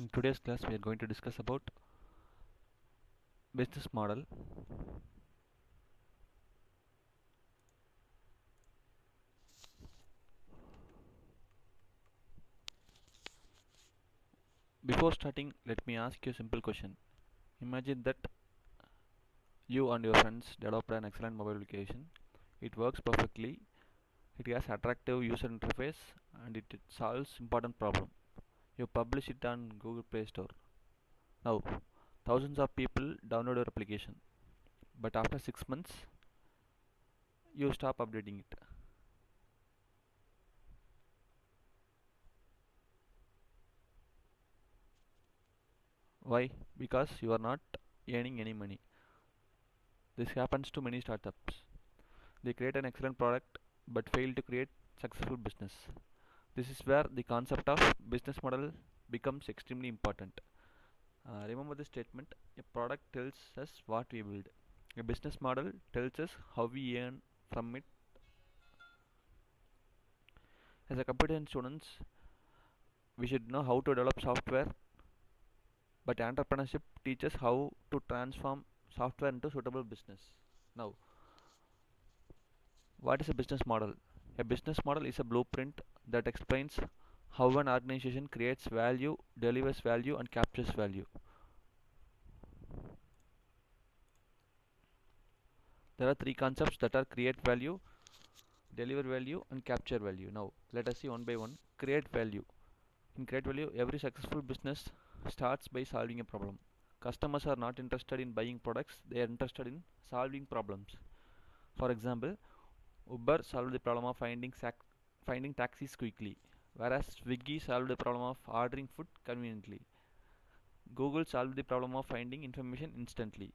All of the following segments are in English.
In today's class, we are going to discuss about business model. Before starting, let me ask you a simple question. Imagine that you and your friends developed an excellent mobile application. It works perfectly. It has attractive user interface and it solves important problem. You publish it on Google Play Store. Now, thousands of people download your application, but after 6 months, you stop updating it. Why? Because you are not earning any money. This happens to many startups. They create an excellent product but fail to create successful business. This is where the concept of business model becomes extremely important. Remember this statement: a product tells us what we build. A business model tells us how we earn from it. As a computer students, we should know how to develop software, but entrepreneurship teaches how to transform software into suitable business. Now, what is a business model? A business model is a blueprint that explains how an organization creates value, delivers value, and captures value. There are three concepts that are create value, deliver value, and capture value. Now, let us see one by one. Create value. In create value, every successful business starts by solving a problem. Customers are not interested in buying products, they are interested in solving problems. For example, Uber solved the problem of finding taxis quickly, whereas Swiggy solved the problem of ordering food conveniently. Google solved the problem of finding information instantly.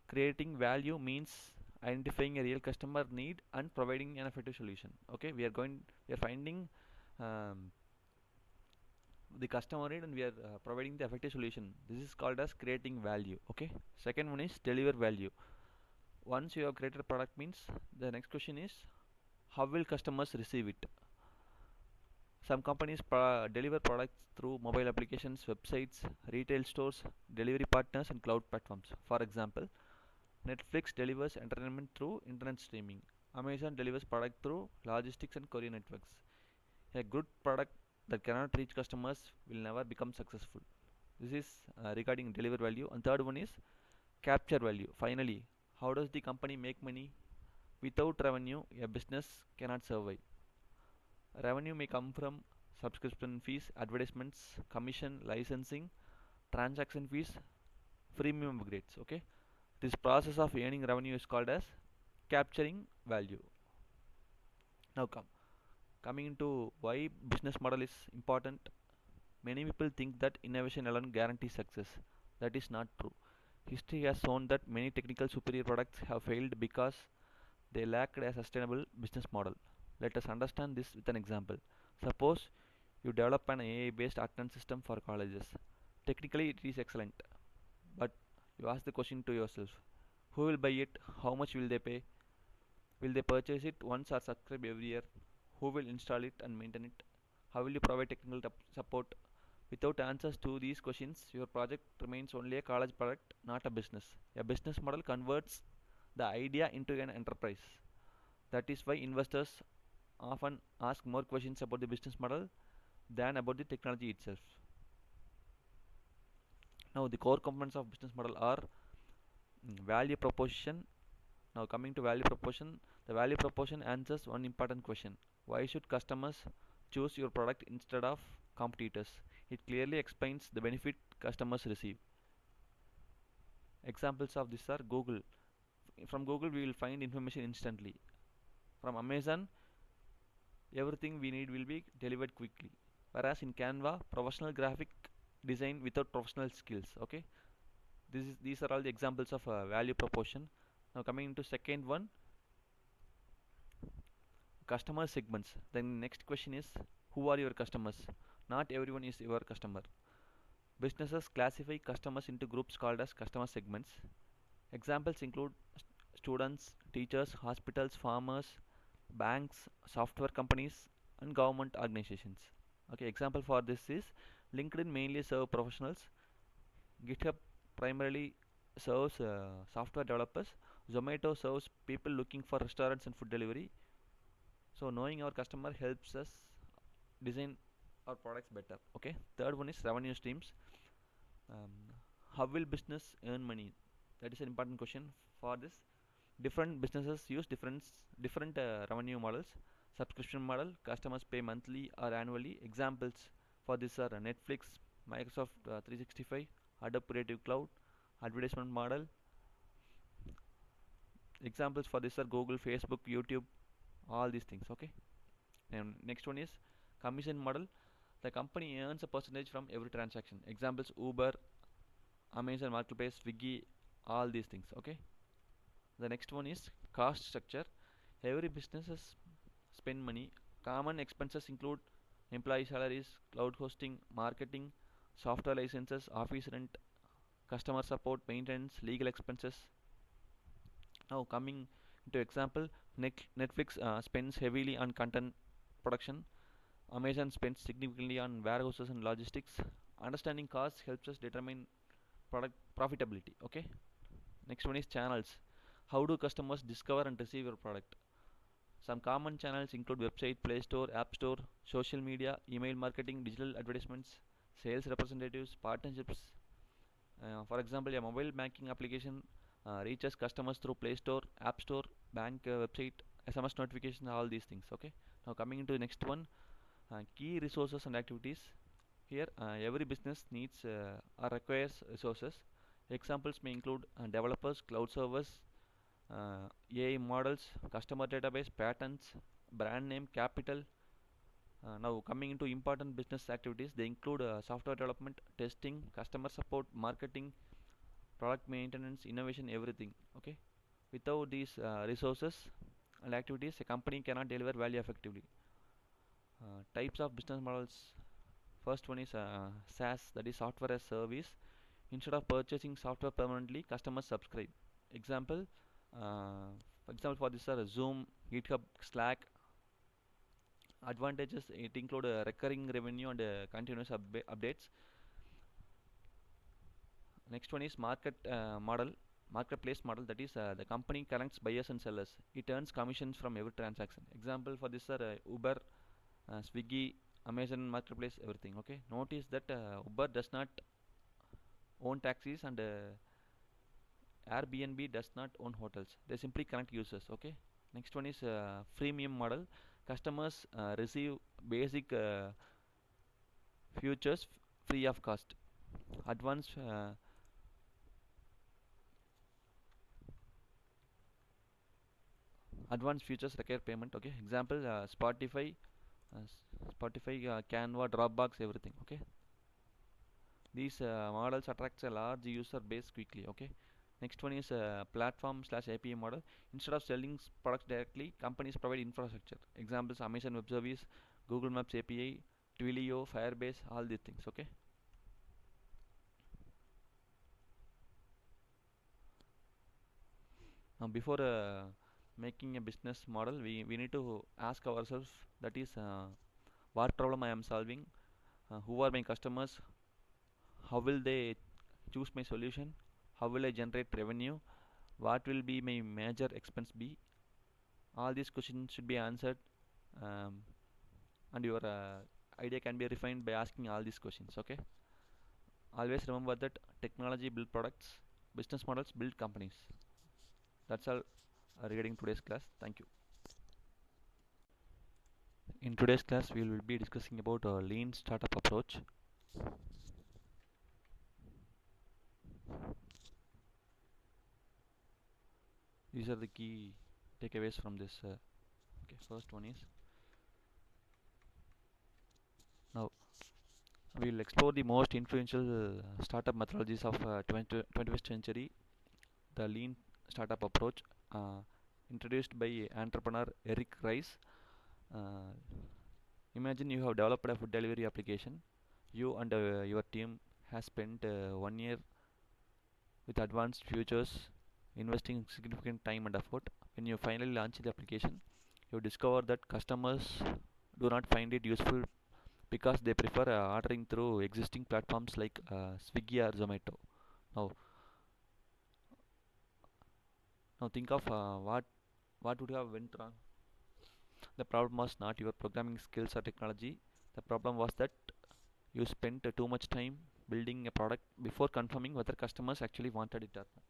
Creating value means identifying a real customer need and providing an effective solution. Okay, we are finding um, the customer need and we are providing the effective solution. This is called as creating value. Okay, second one is deliver value. Once you have created a product means the next question is how will customers receive it. Some companies deliver products through mobile applications, websites, retail stores, delivery partners, and cloud platforms. For example, Netflix delivers entertainment through internet streaming. Amazon delivers product through logistics and courier networks. A good product that cannot reach customers will never become successful. This is regarding deliver value. And third one is capture value. Finally, how does the company make money? Without revenue, a business cannot survive. Revenue may come from subscription fees, advertisements, commission, licensing, transaction fees, freemium upgrades. Okay, this process of earning revenue is called as capturing value. Now coming into why business model is important. Many people think that innovation alone guarantees success. That is not true. History has shown that many technical superior products have failed because they lacked a sustainable business model. Let us understand this with an example. Suppose you develop an AI based attendance system for colleges. Technically, it is excellent, but you ask the question to yourself: who will buy it? How much will they pay? Will they purchase it once or subscribe every year? Who will install it and maintain it? How will you provide technical support? Without answers to these questions, your project remains only a college product, not a business. A business model converts the idea into an enterprise. That is why investors often ask more questions about the business model than about the technology itself. Now, the core components of business model are value proposition. Now, coming to value proposition, the value proposition answers one important question: why should customers choose your product instead of competitors? It clearly explains the benefit customers receive. Examples of this are Google. From Google, we will find information instantly. From Amazon, everything we need will be delivered quickly. Whereas in Canva, professional graphic design without professional skills. Okay, these are all the examples of value proposition. Now coming into second one, customer segments. Then next question is, who are your customers? Not everyone is your customer. Businesses classify customers into groups called as customer segments. Examples include students, teachers, hospitals, farmers, banks, software companies, and government organizations. Okay, example for this is LinkedIn mainly serve professionals. GitHub primarily serves software developers. Zomato serves people looking for restaurants and food delivery. So knowing our customer helps us design our products better. Okay. Third one is revenue streams. Um, how will business earn money? That is an important question. For this, different businesses use different revenue models. Subscription model, customers pay monthly or annually. Examples for this are Netflix, Microsoft 365, Adobe Creative Cloud. Advertisement model, examples for this are Google, Facebook, YouTube, all these things. Okay. And next one is commission model. The company earns a percentage from every transaction. Examples Uber, Amazon Marketplace, Swiggy, all these things. Okay. The next one is cost structure. Every businesses spend money. Common expenses include employee salaries, cloud hosting, marketing, software licenses, office rent, customer support, maintenance, legal expenses. Now coming into example, Netflix spends heavily on content production. Amazon spends significantly on warehouses and logistics. Understanding costs helps us determine product profitability. Okay. Next one is channels. How do customers discover and receive your product? Some common channels include website, Play Store, App Store, social media, email marketing, digital advertisements, sales representatives, partnerships. For example, a mobile banking application reaches customers through Play Store, App Store, bank website, SMS notification, all these things. Okay. Now coming into the next one, key resources and activities. Here, every business needs or requires resources. Examples may include developers, cloud servers, AI models, customer database, patents, brand name, capital. Now coming into important business activities, they include software development, testing, customer support, marketing, product maintenance, innovation, everything. Okay. Without these resources and activities, a company cannot deliver value effectively. Types of business models. First one is SaaS, that is software as service. Instead of purchasing software permanently, customers subscribe. Example, for example, for this are Zoom, GitHub, Slack. Advantages, it include recurring revenue and continuous updates. Next one is marketplace model. That is the company connects buyers and sellers. It earns commissions from every transaction. Example for this are Uber, Swiggy, Amazon Marketplace, everything. Okay. Notice that Uber does not own taxis and Airbnb does not own hotels. They simply connect users. Okay. Next one is freemium model. Customers receive basic features free of cost. Advanced advanced features require payment. Okay. Example Spotify, Canva, Dropbox, everything. Okay. These models attracts a large user base quickly. Okay. Next one is platform slash API model. Instead of selling products directly, companies provide infrastructure. Examples Amazon Web Service, Google Maps API, Twilio, Firebase, all these things. Okay. Now before making a business model, we need to ask ourselves, that is what problem I am solving, who are my customers, how will they choose my solution, how will I generate revenue, what will be my major expense be. All these questions should be answered, um, and your idea can be refined by asking all these questions. Okay. Always remember that technology build products, business models build companies. That's all regarding today's class. Thank you. In today's class, we will be discussing about a lean startup approach. These are the key takeaways from this. Okay, first one is, now we will explore the most influential startup methodologies of 21st century, the lean startup approach, uh, introduced by entrepreneur Eric Rice. Uh, Imagine you have developed a food delivery application. You and your team has spent 1 year with advanced features, investing significant time and effort. When you finally launch the application, you discover that customers do not find it useful because they prefer ordering through existing platforms like Swiggy or Zomato. Now, now think of what would have went wrong. The problem was not your programming skills or technology. The problem was that you spent too much time building a product before confirming whether customers actually wanted it or not.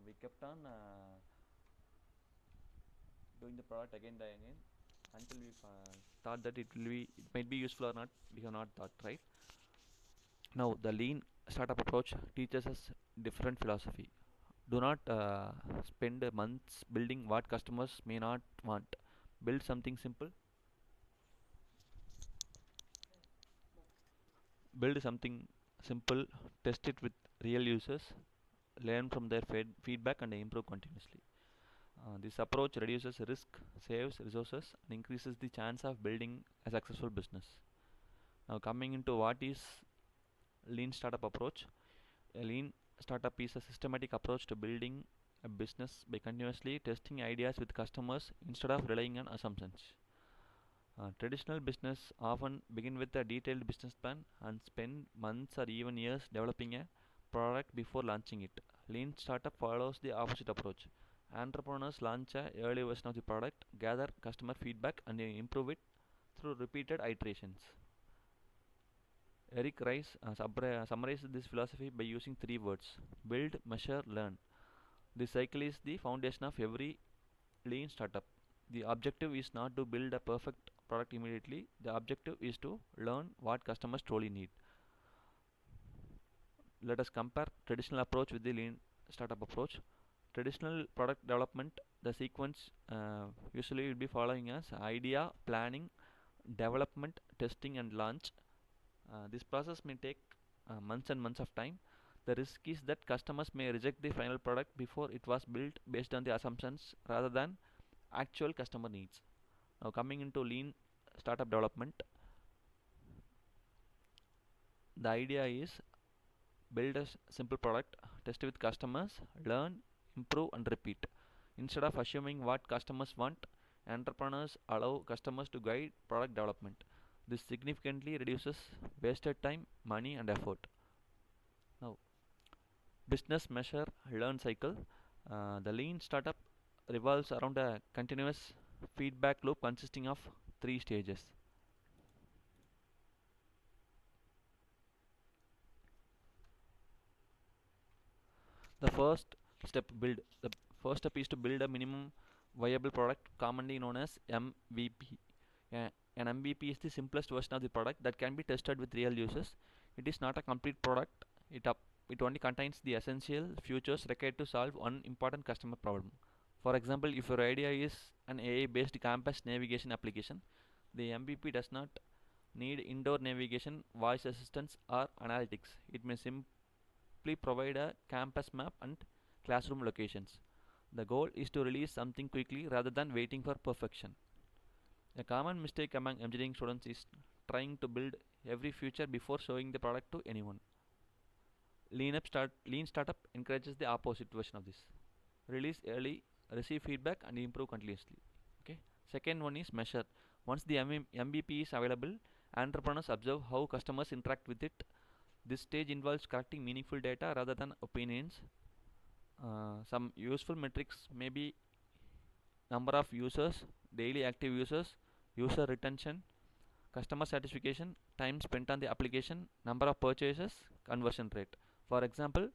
We kept on doing the product again and again until we thought that it might be useful or not. We have not thought, right? Now the lean startup approach teaches us different philosophy. Do not spend months building what customers may not want. Build something simple. Build something simple. Test it with real users. Learn from their feedback and improve continuously. This approach reduces risk, saves resources, and increases the chance of building a successful business. Now, coming into what is lean startup approach. A lean startup is a systematic approach to building a business by continuously testing ideas with customers instead of relying on assumptions. Traditional business often begin with a detailed business plan and spend months or even years developing a product before launching it. Lean startup follows the opposite approach. Entrepreneurs launch a early version of the product, gather customer feedback, and improve it through repeated iterations. Eric Rice summarized this philosophy by using three words: build, measure, learn. This cycle is the foundation of every lean startup. The objective is not to build a perfect product immediately, the objective is to learn what customers truly need. Let us compare traditional approach with the lean startup approach. Traditional product development, the sequence usually will be following as idea, planning, development, testing, and launch. This process may take months and months of time. The risk is that customers may reject the final product before it was built based on the assumptions rather than actual customer needs. Now, coming into lean startup development, the idea is build a simple product, test it with customers, learn, improve, and repeat. Instead of assuming what customers want, entrepreneurs allow customers to guide product development. This significantly reduces wasted time, money, and effort. Now, business measure learn cycle. The lean startup revolves around a continuous feedback loop consisting of three stages. The first step build. The first step is to build a minimum viable product, commonly known as MVP. An MVP is the simplest version of the product that can be tested with real users. It is not a complete product. It only contains the essential features required to solve one important customer problem. For example, if your idea is an AI-based campus navigation application, the MVP does not need indoor navigation, voice assistance, or analytics. It may simply provide a campus map and classroom locations. The goal is to release something quickly rather than waiting for perfection. A common mistake among engineering students is trying to build every feature before showing the product to anyone. Lean startup encourages the opposite version of this. Release early, receive feedback, and improve continuously. Okay. Second one is measure. Once the MVP is available, entrepreneurs observe how customers interact with it. This stage involves collecting meaningful data rather than opinions. Some useful metrics may be number of users, daily active users, user retention, customer satisfaction, time spent on the application, number of purchases, conversion rate. For example,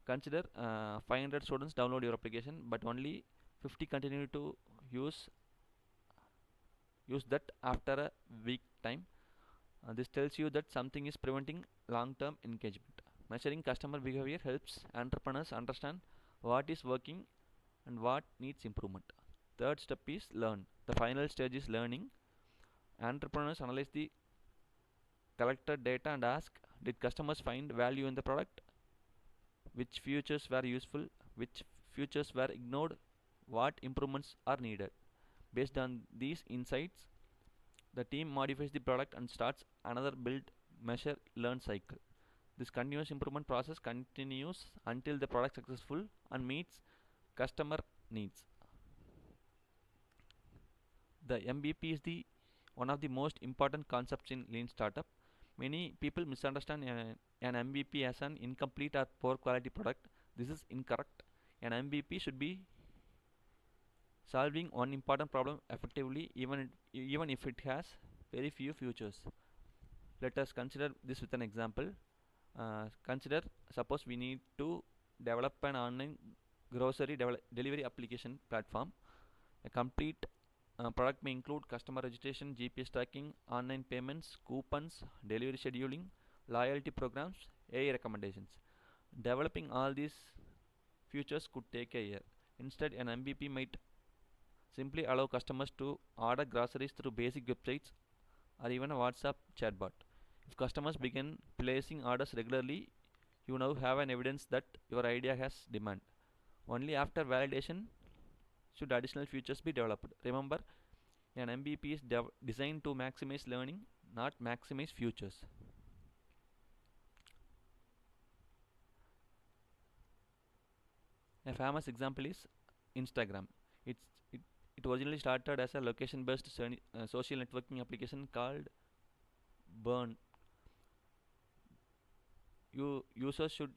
consider 500 students download your application, but only 50 continue to use use that after a week time. This tells you that something is preventing long-term engagement. Measuring customer behavior helps entrepreneurs understand what is working and what needs improvement. Third step is learn. The final stage is learning. Entrepreneurs analyze the collected data and ask, did customers find value in the product? Which features were useful? Which features were ignored? What improvements are needed? Based on these insights, the team modifies the product and starts another build, measure, learn cycle. This continuous improvement process continues until the product is successful and meets customer needs. The MVP is the one of the most important concepts in lean startup. Many people misunderstand an MVP as an incomplete or poor quality product. This is incorrect. An MVP should be solving one important problem effectively, even if it has very few features. Let us consider this with an example. Consider, suppose we need to develop an online grocery delivery application platform. A complete product may include customer registration, GPS tracking, online payments, coupons, delivery scheduling, loyalty programs, AI recommendations. Developing all these features could take a year. Instead, an MVP might simply allow customers to order groceries through basic websites or even a WhatsApp chatbot. If customers begin placing orders regularly, you now have an evidence that your idea has demand. Only after validation should additional features be developed. Remember, an MVP is designed to maximize learning, not maximize futures. A famous example is Instagram. It's, it, it originally started as a location-based social networking application called Burn. You users should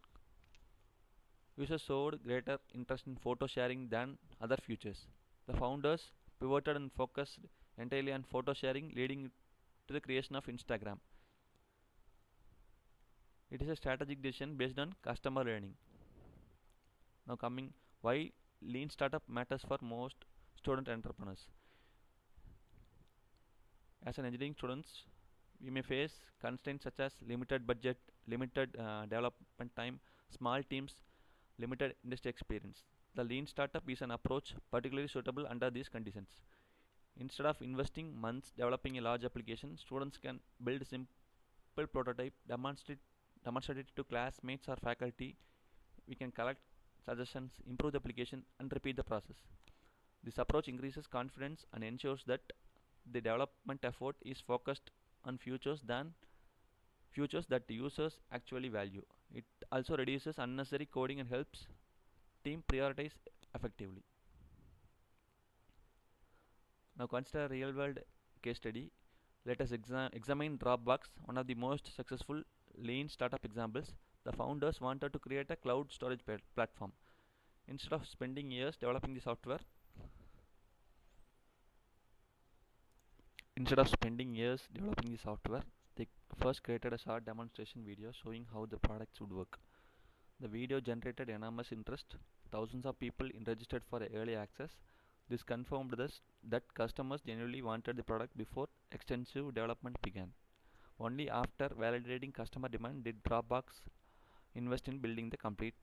Users showed greater interest in photo sharing than other features. The founders pivoted and focused entirely on photo sharing, leading to the creation of Instagram. It is a strategic decision based on customer learning. Now, coming why lean startup matters for most student entrepreneurs. As an engineering students, we may face constraints such as limited budget, limited development time, small teams, limited industry experience. The lean startup is an approach particularly suitable under these conditions. Instead of investing months developing a large application, students can build a simple prototype, demonstrate it to classmates or faculty. We can collect suggestions, improve the application, and repeat the process. This approach increases confidence and ensures that the development effort is focused on features that the users actually value. It also reduces unnecessary coding and helps team prioritize effectively. Now consider a real world case study. Let us examine Dropbox, one of the most successful lean startup examples. The founders wanted to create a cloud storage platform. Instead of spending years developing the software, they first created a short demonstration video showing how the products would work. The video generated enormous interest. Thousands of people registered for early access. This confirmed that customers genuinely wanted the product before extensive development began. Only after validating customer demand did Dropbox invest in building the complete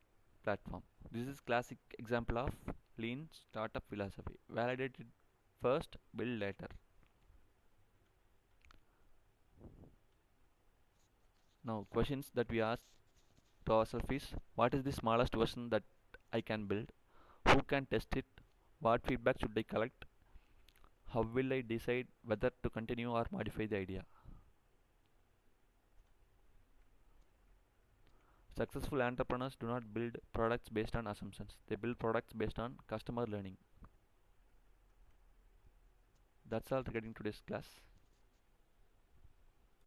platform. This is classic example of lean startup philosophy. Validate it first, build later. Now, questions that we ask to ourselves is, what is the smallest version that I can build? Who can test it? What feedback should I collect? How will I decide whether to continue or modify the idea? Successful entrepreneurs do not build products based on assumptions. They build products based on customer learning. That's all regarding today's class.